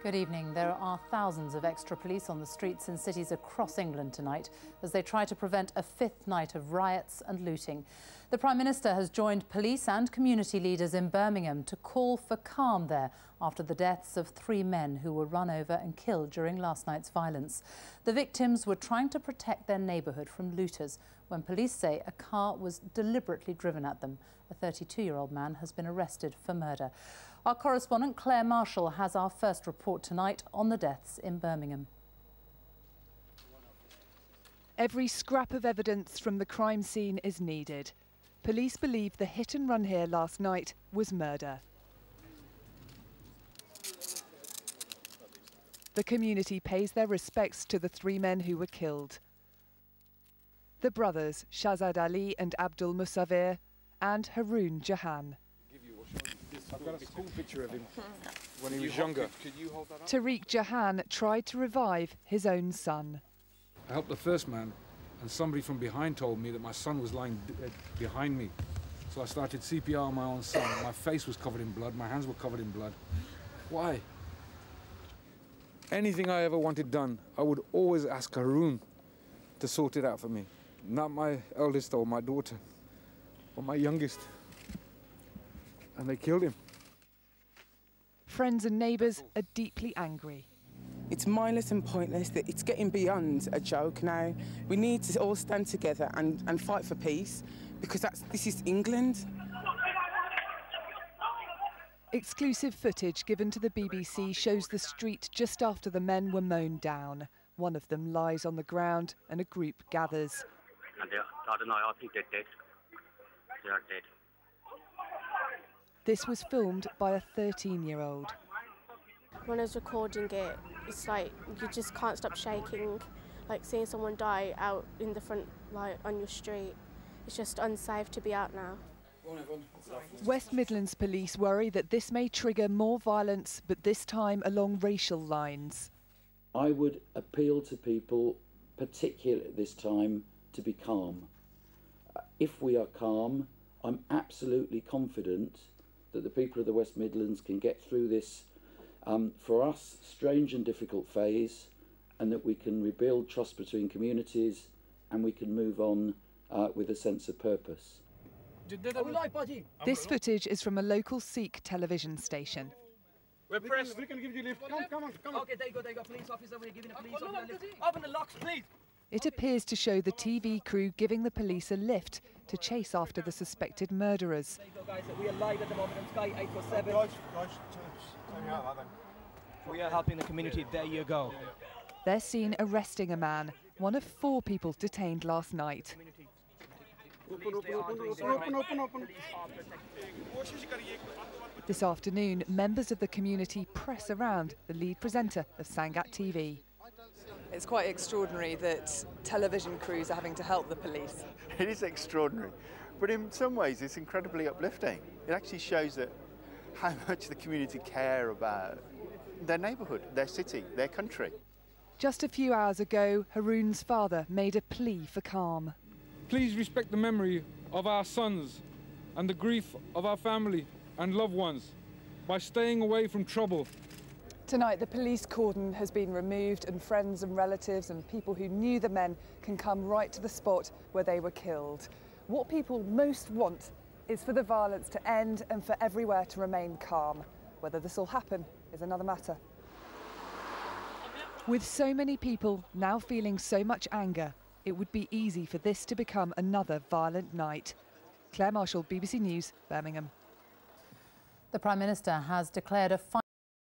Good evening. There are thousands of extra police on the streets in cities across England tonight as they try to prevent a fifth night of riots and looting. The Prime Minister has joined police and community leaders in Birmingham to call for calm there after the deaths of 3 men who were run over and killed during last night's violence. The victims were trying to protect their neighbourhood from looters when police say a car was deliberately driven at them. A 32-year-old man has been arrested for murder. Our correspondent Claire Marshall has our first report tonight on the deaths in Birmingham. Every scrap of evidence from the crime scene is needed. Police believe the hit and run here last night was murder. The community pays their respects to the 3 men who were killed. The brothers, Shazad Ali and Abdul Musawir, and Haroon Jahan. I've got a school picture of him when he was younger. Could you hold that up? Tariq Jahan tried to revive his own son. I helped the first man, and somebody from behind told me that my son was lying behind me. So I started CPR on my own son. My face was covered in blood, my hands were covered in blood. Why? Anything I ever wanted done, I would always ask Haroon to sort it out for me. Not my eldest or my daughter, but my youngest. And they killed him. Friends and neighbours are deeply angry. It's mindless and pointless. That it's getting beyond a joke now. We need to all stand together and fight for peace, because this is England. Exclusive footage given to the BBC shows the street just after the men were mown down. One of them lies on the ground and a group gathers. And I don't know, I think they're dead. They are dead. This was filmed by a 13-year-old. When I was recording it, it's like you just can't stop shaking. Like seeing someone die out in the front, like on your street. It's just unsafe to be out now. West Midlands police worry that this may trigger more violence, but this time along racial lines. I would appeal to people, particularly at this time, to be calm. If we are calm, I'm absolutely confident that the people of the West Midlands can get through this, for us, strange and difficult phase, and that we can rebuild trust between communities and we can move on with a sense of purpose. This footage is from a local Sikh television station. We're pressed. We can give you a lift. Come on. Okay, there you go, police officer. We're giving a police officer a lift. Open the locks, please. It appears to show the TV crew giving the police a lift to chase after the suspected murderers. There you go, guys. We are live at the moment on Sky 847. We are helping the community. There you go. They're seen arresting a man, one of 4 people detained last night. Open. This afternoon, members of the community press around the lead presenter of Sangat TV. It's quite extraordinary that television crews are having to help the police. It is extraordinary, but in some ways it's incredibly uplifting. It actually shows that how much the community care about their neighbourhood, their city, their country. Just a few hours ago, Haroon's father made a plea for calm. Please respect the memory of our sons and the grief of our family and loved ones by staying away from trouble. Tonight, the police cordon has been removed and friends and relatives and people who knew the men can come right to the spot where they were killed. What people most want is for the violence to end and for everywhere to remain calm. Whether this will happen is another matter. With so many people now feeling so much anger, it would be easy for this to become another violent night. Claire Marshall, BBC News, Birmingham. The Prime Minister has declared a